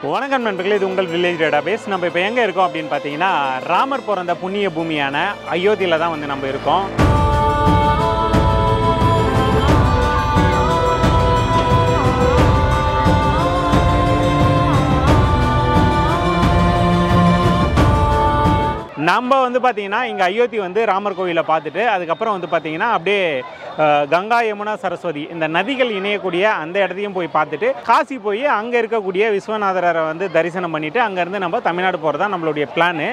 வணக்கம் நண்பர்களே, இது உங்கள் வில்லேஜ் டேட்டாபேஸ். நம்ம இப்போ எங்கே இருக்கோம் அப்படின்னு பார்த்தீங்கன்னா, ராமர் பிறந்த புண்ணிய பூமியான அயோத்தியில் தான் வந்து நம்ம இருக்கோம். நம்ம வந்து பார்த்திங்கன்னா இங்கே அயோத்தி வந்து ராமர் கோவிலை பார்த்துட்டு அதுக்கப்புறம் வந்து பார்த்திங்கன்னா அப்படியே கங்கா யமுனா சரஸ்வதி இந்த நதிகள் இணையக்கூடிய அந்த இடத்தையும் போய் பார்த்துட்டு காசி போய் அங்கே இருக்கக்கூடிய விஸ்வநாதரை வந்து தரிசனம் பண்ணிவிட்டு அங்கேருந்து நம்ம தமிழ்நாடு போகிறது தான் நம்மளுடைய பிளானு.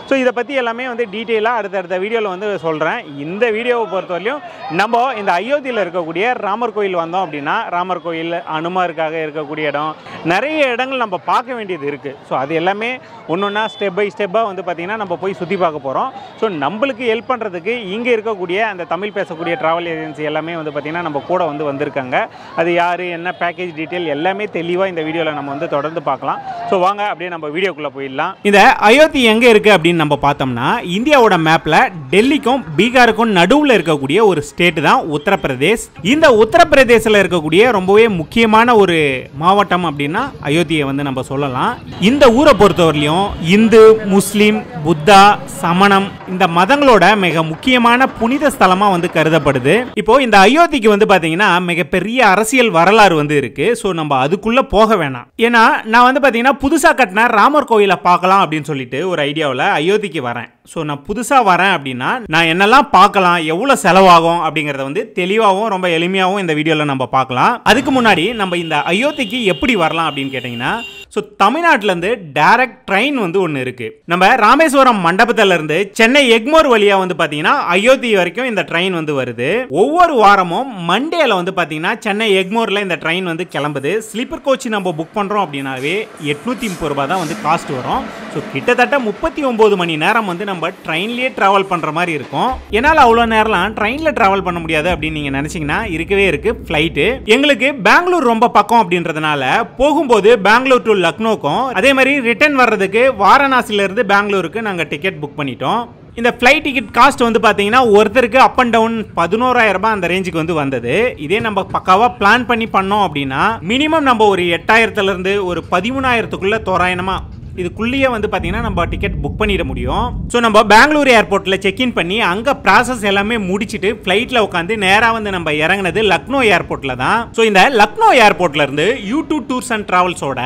ஸோ இதை பற்றி எல்லாமே வந்து டீட்டெயிலாக அடுத்தடுத்த வீடியோவில் வந்து சொல்கிறேன். இந்த வீடியோவை பொறுத்தவரையும் நம்ம இந்த அயோத்தியில் இருக்கக்கூடிய ராமர் கோயில் வந்தோம் அப்படின்னா, ராமர் கோயில் அனுமாருக்காக இருக்கக்கூடிய இடம், நிறைய இடங்கள் நம்ம பார்க்க வேண்டியது இருக்குது. ஸோ அது எல்லாமே ஒன்று ஒன்றா ஸ்டெப் பை ஸ்டெப்பாக வந்து பார்த்திங்கன்னா நம்ம போய் சுற்றி பார்க்க போகிறோம். ஸோ நம்மளுக்கு ஹெல்ப் பண்ணுறதுக்கு இங்கே இருக்கக்கூடிய அந்த தமிழ் பேசக்கூடிய ட்ராவல் ஏஜென்சி எல்லாமே வந்து பார்த்திங்கன்னா நம்ம கூட வந்து வந்திருக்காங்க. அது யார், என்ன பேக்கேஜ் டீட்டெயில் எல்லாமே தெளிவாக இந்த வீடியோவில் நம்ம வந்து தொடர்ந்து பார்க்கலாம். ஸோ வாங்க அப்படியே நம்ம வீடியோக்குள்ளே போயிடலாம். இந்த அயோத்தி எங்கே இருக்குது அப்படின்னு நம்ம பார்த்தோம்னா, இந்தியாவோட மேப்பில் டெல்லிக்கும் பீகாருக்கும் நடுவில் இருக்கக்கூடிய ஒரு ஸ்டேட் தான் உத்தரப்பிரதேஷ். இந்த உத்தரப்பிரதேசில் இருக்கக்கூடிய ரொம்பவே முக்கியமான ஒரு மாவட்டம் அப்படின்னா அயோத்தியை வந்து நம்ம சொல்லலாம். இந்த ஊரை பொறுத்தவரையிலும் இந்து, முஸ்லீம், புத்தா, சமணம் இந்த மதங்களோட மிக முக்கியமான புனித ஸ்தலமாக வந்து கருதப்படுது. இப்போ இந்த அயோத்திக்கு வந்து பார்த்தீங்கன்னா மிகப்பெரிய அரசியல் வரலாறு வந்து இருக்கு. ஸோ நம்ம அதுக்குள்ள போக வேணாம். ஏன்னா நான் வந்து பார்த்தீங்கன்னா புதுசாக கட்டின ராமர் கோயிலை பார்க்கலாம் அப்படின்னு சொல்லிட்டு ஒரு ஐடியாவில் அயோத்திக்கு வரேன். ஸோ நான் புதுசாக வரேன் அப்படின்னா நான் என்னெல்லாம் பார்க்கலாம், எவ்வளோ செலவாகும் அப்படிங்கிறத வந்து தெளிவாகவும் ரொம்ப எளிமையாகவும் இந்த வீடியோவில் நம்ம பார்க்கலாம். அதுக்கு முன்னாடி நம்ம இந்த அயோத்திக்கு எப்படி வரலாம் அப்படின்னு கேட்டிங்கன்னா, ஸோ தமிழ்நாட்டிலேருந்து டைரக்ட் ட்ரெயின் வந்து ஒன்று இருக்குது. நம்ம ராமேஸ்வரம் மண்டபத்திலேருந்து சென்னை எக்மோர் வழியாக வந்து பார்த்தீங்கன்னா அயோத்தி வரைக்கும் இந்த ட்ரெயின் வந்து வருது. ஒவ்வொரு வாரமும் மண்டேல வந்து பார்த்தீங்கன்னா சென்னை எக்மோரில் இந்த ட்ரெயின் வந்து கிளம்புது. ஸ்லீப்பர் கோச் நம்ம புக் பண்ணுறோம் அப்படின்னாவே 830 ரூபாய் தான் வந்து காஸ்ட் வரும். ஸோ கிட்டத்தட்ட 39 மணி நேரம் வந்து நம்ம ட்ரெயின்லேயே ட்ராவல் பண்ணுற மாதிரி இருக்கும். என்னால் அவ்வளோ நேரம்லாம் ட்ரெயினில் ட்ராவல் பண்ண முடியாது அப்படின்னு நீங்கள் நினச்சிங்கன்னா இருக்கவே இருக்குது ஃப்ளைட்டு. எங்களுக்கு பெங்களூர் ரொம்ப பக்கம் அப்படின்றதுனால போகும்போது பெங்களூர் டு லக்னோக்கும் அதே மாதிரி ரிட்டர்ன் வர்றதுக்கு வாரணாசியிலிருந்து பெங்களூருக்கு நாங்கள் டிக்கெட் புக் பண்ணிட்டோம். இந்த ஃப்ளைட் டிக்கெட் காஸ்ட் வந்து பார்த்தீங்கன்னா ஒருத்தருக்கு அப் அண்ட் டவுன் 11,000 ரூபாய் அந்த ரேஞ்சுக்கு வந்து வந்தது. இதே நம்ம பக்காவாக பிளான் பண்ணி பண்ணோம் அப்படின்னா மினிமம் நம்ம ஒரு 8,000லேருந்து ஒரு 13,000க்குள்ளே தோராயமாக இதுக்குள்ளேயே வந்து பார்த்தீங்கன்னா நம்ம டிக்கெட் புக் பண்ணிட முடியும். ஸோ நம்ம பெங்களூர் ஏர்போர்ட்டில் செக்இன் பண்ணி அங்கே ப்ராசஸ் எல்லாமே முடிச்சுட்டு ஃப்ளைட்டில் உட்காந்து நேராக வந்து நம்ம இறங்கினது லக்னோ ஏர்போர்ட்டில் தான். ஸோ இந்த லக்னோ ஏர்போர்ட்லேருந்து யூ2 டூர்ஸ் அண்ட் ட்ராவல்ஸோட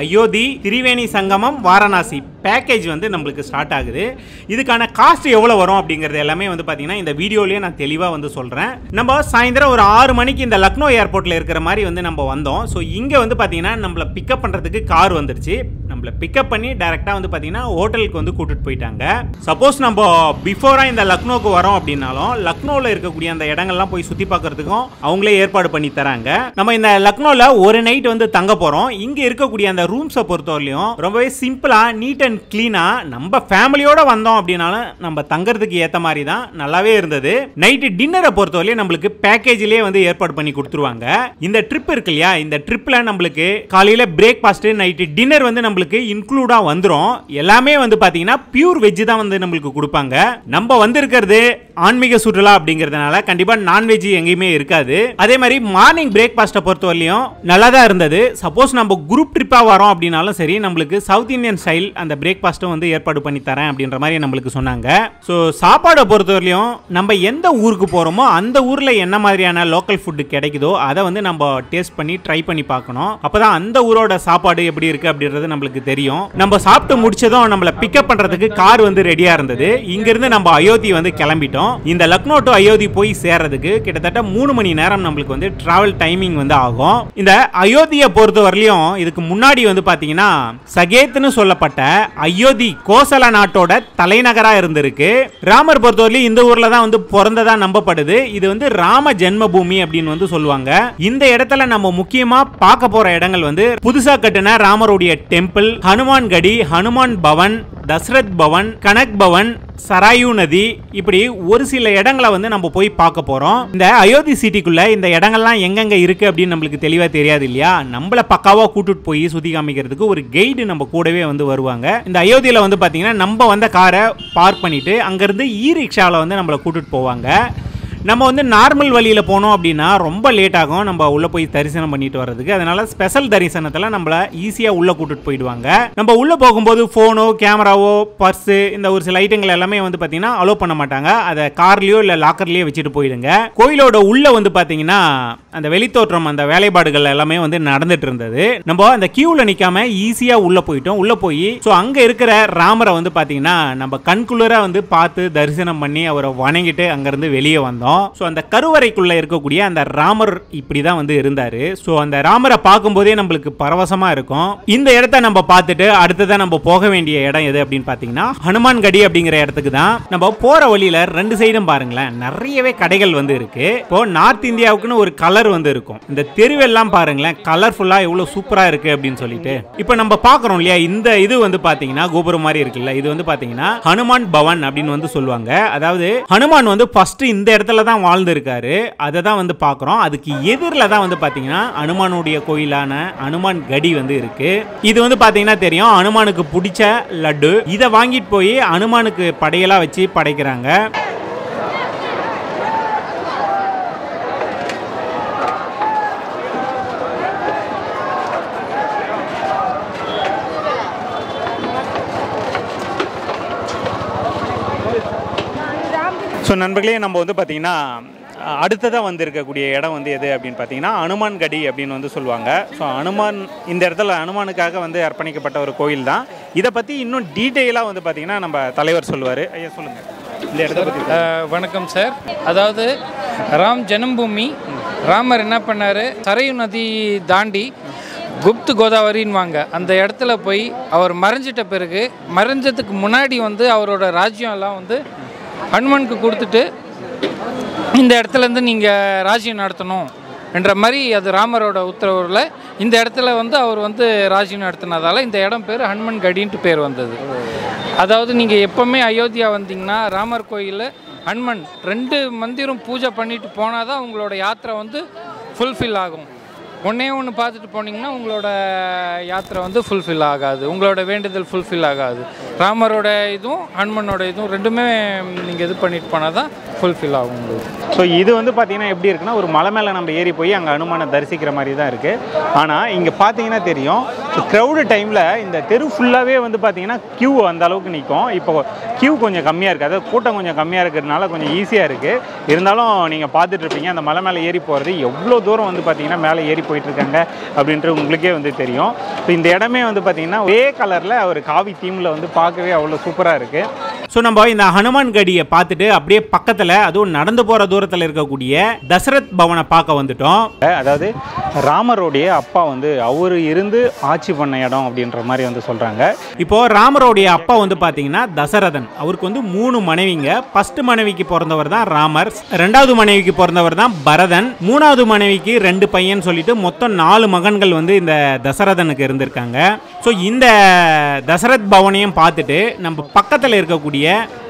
அயோத்தி, திரிவேணி சங்கமம், வாரணாசி பேக்கேஜ் வந்து நம்மளுக்கு ஸ்டார்ட் ஆகுது. இதுக்கான காஸ்ட் எவ்வளோ வரும் அப்படிங்கிறது எல்லாமே வந்து பார்த்தீங்கன்னா இந்த வீடியோலேயே நான் தெளிவாக வந்து சொல்கிறேன். நம்ம சாயந்தரம் ஒரு 6 மணிக்கு இந்த லக்னோ ஏர்போர்ட்டில் இருக்கிற மாதிரி வந்து நம்ம வந்தோம். ஸோ இங்கே வந்து பார்த்தீங்கன்னா நம்மளை பிக்கப் பண்ணுறதுக்கு கார் வந்துருச்சு. நம்மளை பிக்கப் பண்ணி டைரெக்டாக வந்து பார்த்தீங்கன்னா ஹோட்டலுக்கு வந்து கூட்டிட்டு போயிட்டாங்க. சப்போஸ் நம்ம பிஃபோராக இந்த லக்னோக்கு வரோம் அப்படின்னாலும் லக்னோவில் இருக்கக்கூடிய அந்த இடங்கள்லாம் போய் சுற்றி பார்க்கறதுக்கும் அவங்களே ஏற்பாடு பண்ணி தராங்க. நம்ம இந்த லக்னோவில் ஒரு நைட் வந்து தங்க போகிறோம். இங்கே இருக்கக்கூடிய அந்த ரூம்ஸை பொறுத்தவரையிலும் ரொம்பவே சிம்பிளாக, நீட் அண்ட் கிளீனாக நம்ம ஃபேமிலியோட வந்தோம் அப்படின்னாலும் நம்ம தங்கறதுக்கு ஏற்ற மாதிரி தான் நல்லாவே இருந்தது. நைட்டு டின்னரை பொறுத்தவரையிலும் நம்மளுக்கு பேக்கேஜிலே வந்து ஏற்பாடு பண்ணி கொடுத்துருவாங்க. இந்த ட்ரிப் இருக்கு இல்லையா, இந்த ட்ரிப்பில் நம்மளுக்கு காலையில் பிரேக்ஃபாஸ்ட், நைட்டு டின்னர் வந்து நம்மளுக்கு இன்க்ளூடாக வந்துரும். எல்லாமே வந்து பாத்தீங்கன்னா பியூர் வெஜ் தான் வந்து நம்மளுக்கு கொடுப்பாங்க. நம்ம வந்திருக்கிறது ஆன்மீக சுற்றுலா அப்படிங்கிறதுனால கண்டிப்பா நான்வெஜ் எங்கேயுமே இருக்காது. அதே மாதிரி மார்னிங் பிரேக்ஃபாஸ்ட்டை பொறுத்தவரையும் நல்லா தான் இருந்தது. சப்போஸ் நம்ம குரூப் ட்ரிப்பா வரோம் அப்படின்னாலும் சரி, நம்மளுக்கு சவுத் இந்தியன் ஸ்டைல் அந்த பிரேக்ஃபாஸ்ட்டும் வந்து ஏற்பாடு பண்ணி தரேன் அப்படின்ற மாதிரி நம்மளுக்கு சொன்னாங்க. ஸோ சாப்பாடை பொறுத்தவரையும் நம்ம எந்த ஊருக்கு போறோமோ அந்த ஊர்ல என்ன மாதிரியான லோக்கல் ஃபுட் கிடைக்குதோ அதை வந்து நம்ம டேஸ்ட் பண்ணி ட்ரை பண்ணி பார்க்கணும். அப்பதான் அந்த ஊரோட சாப்பாடு எப்படி இருக்கு அப்படின்றது நம்மளுக்கு தெரியும். நம்ம சாப்பிட்டு முடிச்சதும் நம்மள பிக்கப் பண்றதுக்கு கார் வந்து ரெடியா இருந்தது. இங்க இருந்து நம்ம அயோத்தி வந்து கிளம்பிட்டோம். இந்த லக்னோ டு அயோத்தி போய் சேர்றதுக்கு கிட்டத்தட்ட 3 மணி நேரம் நம்மளுக்கு வந்து டிராவல் டைமிங் வந்து ஆகும். இந்த அயோத்தியை பொறுத்தவரையிலும் இதுக்கு முன்னாடி வந்து பாத்தீங்கன்னா சகேத்னு சொல்லப்பட்ட அயோத்தி கோசல நாட்டோட தலைநகரா இருந்திருக்கு. ராமர் பொறுத்தவரையிலும் இந்த ஊர்ல தான் வந்து பிறந்ததா நம்பப்படுது. இது வந்து ராம ஜென்ம பூமி அப்படின்னு வந்து சொல்லுவாங்க. இந்த இடத்துல நம்ம முக்கியமா பார்க்க போற இடங்கள் வந்து புதுசா கட்டின ராமருடைய டெம்பிள், ஹனுமான் கடி, ஹனுமான் பவன், தசரத் பவன், கனக் பவன், சராயு நதி, இப்படி ஒரு சில இடங்களை வந்து நம்ம போய் பார்க்க போறோம். இந்த அயோத்தி சிட்டிக்குள்ள இந்த இடங்கள்லாம் எங்கெங்க இருக்கு அப்படின்னு நம்மளுக்கு தெளிவா தெரியாது இல்லையா. நம்மள பக்காவா கூட்டிட்டு போய் சுத்தி காமிக்கிறதுக்கு ஒரு கைடு நம்ம கூடவே வந்து வருவாங்க. இந்த அயோத்தியில வந்து பாத்தீங்கன்னா நம்ம வந்த காரை பார்க் பண்ணிட்டு அங்கிருந்து இ ரிக்ஷாவில் வந்து நம்மளை கூட்டிட்டு போவாங்க. நம்ம வந்து நார்மல் வழியில போனோம் அப்படின்னா ரொம்ப லேட் ஆகும் நம்ம உள்ள போய் தரிசனம் பண்ணிட்டு வர்றதுக்கு. அதனால ஸ்பெஷல் தரிசனத்துல நம்மள ஈஸியா உள்ள கூட்டிட்டு போயிடுவாங்க. நம்ம உள்ள போகும்போது போனோ கேமராவோ பர்ஸ் இந்த ஒரு சில ஐட்டங்கள் எல்லாமே வந்து பாத்தீங்கன்னா அலோ பண்ண மாட்டாங்க. அதை கார்லயோ இல்ல லாக்கர்லயோ வச்சுட்டு போயிடுங்க. கோயிலோட உள்ள வந்து பாத்தீங்கன்னா அந்த வெளித்தோற்றம் அந்த வேலைப்பாடுகள் எல்லாமே வந்து நடந்துட்டு இருந்தது. நம்ம அந்த கியூல நிக்காம ஈஸியா உள்ள போயிட்டோம். உள்ள போய் அங்க இருக்கிற ராமரை வந்து பாத்தீங்கன்னா நம்ம கண்குளிரா வந்து பார்த்து தரிசனம் பண்ணி அவரை வணங்கிட்டு அங்கிருந்து வெளியே வந்தோம். அந்த கருவறைக்குள்ள இருக்கக்கூடிய அந்த ராமர் இப்படிதான் வந்து இருந்தாரு. அந்த ராமரை பார்க்கும்போதே நம்மளுக்கு பரவசமா இருக்கும். இந்த இடத்தை நம்ம பார்த்துட்டு அடுத்ததான் நம்ம போக வேண்டிய இடம் எது அப்படின்னு பாத்தீங்கன்னா ஹனுமான் கடி அப்படிங்கிற இடத்துக்கு தான். நம்ம போற வழியில ரெண்டு சைடும் பாருங்களேன் நிறையவே கடைகள் வந்து இருக்கு. இப்போ நார்த் இந்தியாவுக்குன்னு ஒரு கலர் வந்து இருக்கும். இந்த தெருவெல்லாம் பாருங்களேன் கலர்ஃபுல்லா எவ்வளவு சூப்பரா இருக்கு அப்படின்னு சொல்லிட்டு இப்போ நம்ம பார்க்கறோம் இல்லையா. இந்த இது வந்து பாத்தீங்கன்னா கோபுரம் மாதிரி இருக்குல்ல, இது வந்து பாத்தீங்கன்னா ஹனுமான் பவன் அப்படின்னு வந்து சொல்லுவாங்க. அதாவது ஹனுமான் வந்து ஃபர்ஸ்ட் இந்த இடத்துல தான் வாழ்ந்து இருக்காரு. அதை தான் வந்து பார்க்கறோம். அதுக்கு எதிரில் தான் வந்து பாத்தீங்கன்னா ஹனுமானுடைய கோயிலான ஹனுமான் கடி வந்து இருக்கு. இது வந்து பாத்தீங்கன்னா தெரியும் ஹனுமானுக்கு பிடிச்ச லட்டு. இதை வாங்கிட்டு போய் ஹனுமானுக்கு படையலா வச்சு படைக்கிறாங்க. நண்பர்களே நம்ம வந்து பார்த்தீங்கன்னா அடுத்ததாக வந்து இருக்கக்கூடிய இடம் வந்து எது அப்படின்னு பார்த்தீங்கன்னா ஹனுமான் கடி அப்படின்னு வந்து சொல்லுவாங்க. ஹனுமான் இந்த இடத்துல ஹனுமானுக்காக வந்து அர்ப்பணிக்கப்பட்ட ஒரு கோயில் தான். இதை பற்றி இன்னும் டீட்டெயிலாக வந்து பார்த்தீங்கன்னா நம்ம தலைவர் சொல்லுவார். ஐயா சொல்லுங்கள் இந்த இடத்த பற்றி. வணக்கம் சார். அதாவது ராம் ஜென்மபூமி ராமர் என்ன பண்ணார், சரையு நதி தாண்டி குப்து கோதாவரின்னு வாங்க அந்த இடத்துல போய் அவர் மறைஞ்சிட்ட பிறகு மறைஞ்சதுக்கு முன்னாடி வந்து அவரோட ராஜ்யம் எல்லாம் வந்து ஹனுமனுக்கு கொடுத்துட்டு இந்த இடத்துலேருந்து நீங்கள் ராஜ்யம் நடத்தணும் என்ற மாதிரி அது ராமரோட உத்தரவில் இந்த இடத்துல வந்து அவர் வந்து ராஜ்யம் நடத்தினதால் இந்த இடம் பேர் ஹனுமன் கடின்ட்டு பேர் வந்தது. அதாவது நீங்கள் எப்போவுமே அயோத்தியா வந்தீங்கன்னா ராமர் கோயிலில் ஹனுமன் 2 மந்திரம் பூஜை பண்ணிட்டு போனால் தான் உங்களோட யாத்திரை வந்து ஃபுல்ஃபில் ஆகும். ஒன்றே ஒன்று பார்த்துட்டு போனீங்கன்னா உங்களோட யாத்திரை வந்து ஃபுல்ஃபில் ஆகாது, உங்களோட வேண்டுதல் ஃபுல்ஃபில் ஆகாது. ராமரோட இதுவும் ஹனுமனோட இதுவும் ரெண்டுமே நீங்கள் இது பண்ணிட்டு போனால் தான் ஃபுல்ஃபில் ஆகும் உங்களுக்கு. இது வந்து பார்த்தீங்கன்னா எப்படி இருக்குன்னா ஒரு மலை மேலே நம்ம ஏறி போய் அங்கே ஹனுமானை தரிசிக்கிற மாதிரி தான் இருக்குது. ஆனால் இங்கே பார்த்தீங்கன்னா தெரியும் க்ரௌடு டைமில் இந்த தெரு ஃபுல்லாகவே வந்து பார்த்தீங்கன்னா கியூ அந்த அளவுக்கு நிற்கும். இப்போ கியூ கொஞ்சம் கம்மியாக இருக்குது, அதாவது கூட்டம் கொஞ்சம் கம்மியாக இருக்கிறதுனால கொஞ்சம் ஈஸியாக இருக்குது. இருந்தாலும் நீங்கள் பார்த்துட்ருப்பீங்க அந்த மலை மேலே ஏறி போகிறது எவ்வளோ தூரம் வந்து பார்த்தீங்கன்னா மேலே ஏறி போயிட்டுருக்காங்க அப்படின்ட்டு உங்களுக்கே வந்து தெரியும். இந்த இடமே வந்து பார்த்தீங்கன்னா ஒரே கலரில் ஒரு காவி தீமில் வந்து பார்க்கவே அவ்வளோ சூப்பராக இருக்குது. நம்ம இந்த ஹனுமான் கடியை பார்த்துட்டு அப்படியே பக்கத்தில் அதுவும் நடந்து போகிற தூரத்தில் இருக்கக்கூடிய தசரத் பவனை பார்க்க வந்துட்டோம். அதாவது ராமருடைய அப்பா வந்து அவரு இருந்து ஆட்சி பண்ண இடம் அப்படின்ற மாதிரி வந்து சொல்கிறாங்க. இப்போ ராமருடைய அப்பா வந்து பார்த்தீங்கன்னா தசரதன். அவருக்கு வந்து 3 மனைவிங்க. ஃபர்ஸ்ட் மனைவிக்கு பிறந்தவர் தான் ராமர், 2வது மனைவிக்கு பிறந்தவர் தான் பரதன், 3வது மனைவிக்கு 2 பையன் சொல்லிட்டு மொத்தம் 4 மகன்கள் வந்து இந்த தசரதனுக்கு இருந்திருக்காங்க. இந்த தசரத் பவனையும் பார்த்துட்டு நம்ம பக்கத்தில் இருக்கக்கூடிய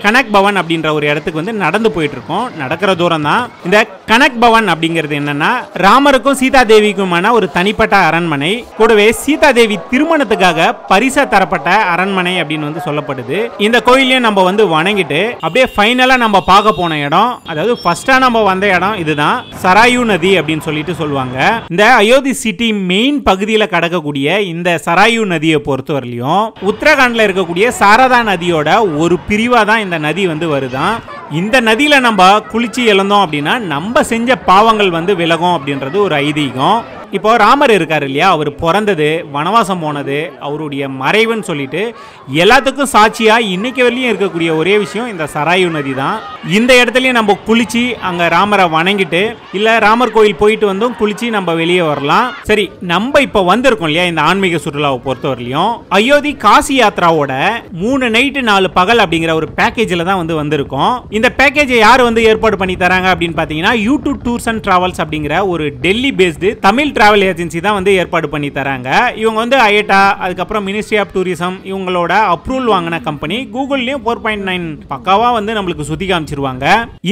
கனக் பவன் அப்படின்ற ஒரு இடத்துக்கு வந்து நடந்து போயிட்டு இருக்கோம். நடக்கிற தூரம் தான். இந்த கனக் பவன் அப்படிங்கிறது என்னன்னா ராமருக்கும் சீதா தேவிக்குமான ஒரு தனிப்பட்ட அரண்மனை. கூடவே சீதா தேவி திருமணத்துக்காக பரிசா தரப்பட்ட அரண்மனை அப்படின்னு வந்து சொல்லப்படுது. இந்த கோயிலையும் நம்ம வந்து வணங்கிட்டு அப்படியே ஃபைனலா நம்ம பார்க்க போன இடம், அதாவது ஃபர்ஸ்டா நம்ம வந்த இடம் இதுதான், சராயு நதி அப்படின்னு சொல்லிட்டு சொல்லுவாங்க. இந்த அயோத்தி சிட்டி மெயின் பகுதியில் கடக்கக்கூடிய இந்த சராயு நதியை பொறுத்தவரையிலும் உத்தரகாண்ட்ல இருக்கக்கூடிய சாரதா நதியோட ஒரு பிரிவா தான் இந்த நதி வந்து வருதான். இந்த நதியில நம்ம குளிச்சு எழுந்தோம் அப்படின்னா நம்ம செஞ்ச பாவங்கள் வந்து விலகும் அப்படின்றது ஒரு ஐதீகம். இப்போ ராமர் இருக்காரு இல்லையா, அவர் பிறந்தது வனவாசம் போனது அவருடைய மறைவுன்னு சொல்லிட்டு எல்லாத்துக்கும் சாட்சியா இன்னைக்கு வரையும் இருக்கக்கூடிய ஒரே விஷயம் இந்த சராயு நதி தான். இந்த இடத்துலயும் நம்ம குளிச்சு அங்க ராமரை வணங்கிட்டு இல்ல ராமர் கோயில் போயிட்டு வந்தும் குளிச்சு நம்ம வெளியே வரலாம். சரி, நம்ம இப்ப வந்திருக்கோம் இல்லையா இந்த ஆன்மீக சுற்றுலாவை பொறுத்தவரையிலும் அயோத்தி காசி யாத்ராவோட 3 நைட்டு 4 பகல் அப்படிங்கிற ஒரு பேக்கேஜில் தான் வந்து வந்திருக்கோம். இந்த பேக்கேஜை யார் வந்து ஏற்பாடு பண்ணி தராங்க அப்படின்னு பாத்தீங்கன்னா யூடியூப் டூர்ஸ் அண்ட் டிராவல்ஸ் அப்படிங்கிற ஒரு Delhi based Tamil travel agency தான் வந்து ஏற்பாடு பண்ணி தராங்க. இவங்க வந்து ஐஏட்டா, அதுக்கப்புறம் மினிஸ்ட்ரி ஆஃப் டூரிசம் இவங்களோட அப்ரூவல் வாங்கின கம்பெனி. கூகுள்லயும் 4.9 பக்காவா வந்து நம்மளுக்கு சுத்தி காமிச்சிருவாங்க.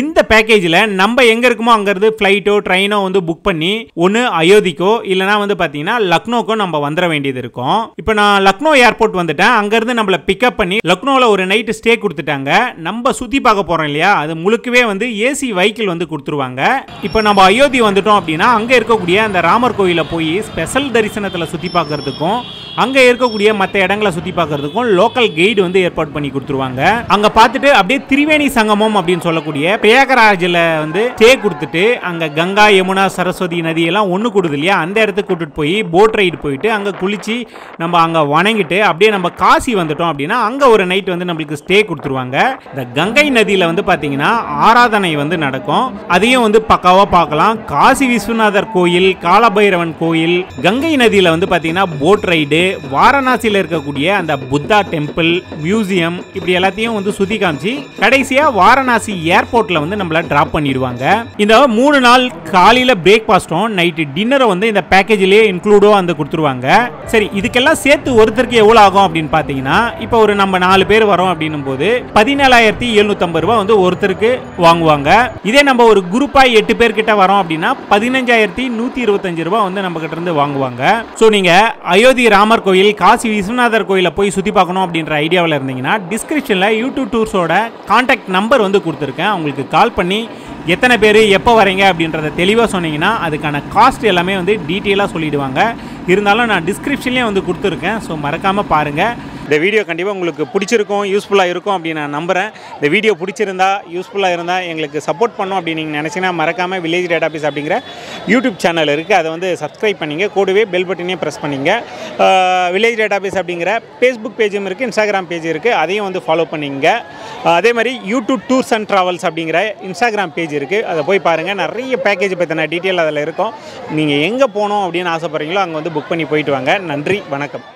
இந்த பேக்கேஜில் நம்ம எங்க இருக்குமோ அங்கிருந்து ஃபிளைட்டோ ட்ரெயினோ வந்து புக் பண்ணி ஒன்று அயோத்திக்கோ இல்லைனா வந்து பார்த்தீங்கன்னா லக்னோக்கோ நம்ம வந்துட வேண்டியது இருக்கும். இப்போ நான் லக்னோ ஏர்போர்ட் வந்துட்டேன். அங்கேருந்து நம்மளை பிக்கப் பண்ணி லக்னோவில் ஒரு நைட்டு ஸ்டே கொடுத்துட்டாங்க. நம்ம சுற்றி பார்க்க போகிறோம் இல்லையா, அது முழுக்கவே வந்து ஏசி வெஹிக்கிள் வந்து கொடுத்துருவாங்க. இப்போ நம்ம அயோத்தி வந்துட்டோம் அப்படின்னா அங்கே இருக்கக்கூடிய அந்த ராமர் கோயிலை போய் ஸ்பெஷல் தரிசனத்தில் சுற்றி பார்க்கறதுக்கும் அங்கே இருக்கக்கூடிய மற்ற இடங்களை சுற்றி பார்க்கறதுக்கும் லோக்கல் கைடு வந்து ஏற்பாடு பண்ணி கொடுத்துருவாங்க. அங்கே பார்த்துட்டு அப்படியே திரிவேணி சங்கமம் அப்படின்னு சொல்லக்கூடிய பிரயாகராஜில் வந்து ஸ்டே கொடுத்துட்டு அங்கே கங்கா யமுனா சரஸ்வதி நதியெல்லாம் ஒன்று கூடுது இல்லையா, அந்த இடத்துக்கு கூட்டிட்டு போய் போட் ரைடு போயிட்டு அங்கே குளிச்சு நம்ம அங்கே வணங்கிட்டு அப்படியே நம்ம காசி வந்துட்டோம் அப்படின்னா அங்கே ஒரு நைட் வந்து நம்மளுக்கு ஸ்டே கொடுத்துருவாங்க. இந்த கங்கை நதியில் வந்து பார்த்தீங்கன்னா ஆராதனை வந்து நடக்கும். அதையும் வந்து பக்காவாக பார்க்கலாம். காசி விஸ்வநாதர் கோயில், காலபைரவன் கோயில், கங்கை நதியில் வந்து பார்த்தீங்கன்னா போட் ரைடு, வாரணாசியில் இருக்கக்கூடிய அந்த புத்தா டெம்பிள், மியூசியம் இப்படி எல்லாத்தையும் வந்து சுத்தி காமிச்சு கடைசியா வாரணாசி ஏர்போர்ட்ல வந்து நம்மள டிராப் பண்ணிடுவாங்க. இந்த 3 நாள் காலையில பிரேக்ஃபாஸ்டும் நைட்டு டின்னரும் வந்து இந்த பேக்கேஜிலேயே இன்க்ளூடோ வந்து கொடுத்துருவாங்க. சரி, இதுக்கெல்லாம் சேர்த்து ஒருத்தருக்கு எவ்வளோ ஆகும் அப்படின்னு பார்த்தீங்கன்னா, இப்போ ஒரு நம்ம 4 பேர் வரோம் அப்படின்னும் போது 17,750 ரூபாய் வந்து ஒருத்தருக்கு வாங்குவாங்க. இதே நம்ம ஒரு குரூப்பா 8 பேர் கிட்ட வரோம் அப்படின்னா 15,125 ரூபாய் வந்து நம்ம கிட்ட இருந்து வாங்குவாங்க. ஸோ நீங்க அயோத்தி ராமர் கோயில், காசி விஸ்வநாதர் கோயிலை போய் சுத்தி பார்க்கணும் அப்படின்ற ஐடியாவில் இருந்தீங்கன்னா டிஸ்கிரிப்ஷன்ல யூடியூப் டூர்ஸோட கான்டாக்ட் நம்பர் வந்து கொடுத்துருக்கேன். உங்களுக்கு கால் பண்ணி எத்தனை பேர் எப்போ வரீங்க அப்படின்றத தெளிவாக சொன்னீங்கன்னா அதுக்கான காஸ்ட் எல்லாமே வந்து டீட்டெயிலாக சொல்லிடுவாங்க. இருந்தாலும் நான் டிஸ்கிரிப்ஷன்லேயே வந்து கொடுத்துருக்கேன். ஸோ மறக்காமல் பாருங்கள். இந்த வீடியோ கண்டிப்பாக உங்களுக்கு பிடிச்சிருக்கும், யூஸ்ஃபுல்லாக இருக்கும் அப்படின்னு நான் நம்புகிறேன். இந்த வீடியோ பிடிச்சிருந்தா, யூஸ்ஃபுல்லாக இருந்தால் எங்களுக்கு சப்போர்ட் பண்ணோம் அப்படின்னு நீங்கள் நினச்சிங்கன்னா மறக்காமல் வில்லேஜ் டேட்டாபேஸ் அப்படிங்கிற யூடியூப் சேனல் இருக்குது, அதை வந்து சப்ஸ்கிரைப் பண்ணிங்க. கூடவே பெல் பட்டனையும் ப்ரெஸ் பண்ணிங்க. வில்லேஜ் டேட்டாபேஸ் அப்படிங்கிற ஃபேஸ்புக் பேஜும் இருக்குது, இன்ஸ்டாகிராம் பேஜ் இருக்குது, அதையும் வந்து ஃபாலோ பண்ணிங்க. அதே மாதிரி யூடியூப் டூர்ஸ் அண்ட் ட்ராவல்ஸ் அப்படிங்கிற இன்ஸ்டாகிராம் பேஜ் இருக்குது, அதை போய் பாருங்கள். நிறைய பேக்கேஜ் பற்றின டீட்டெயில் அதில் இருக்கும். நீங்கள் எங்கே போகணும் அப்படின்னு ஆசைப்பட்றீங்களோ அங்கே வந்து புக் பண்ணி போயிட்டு வாங்க. நன்றி, வணக்கம்.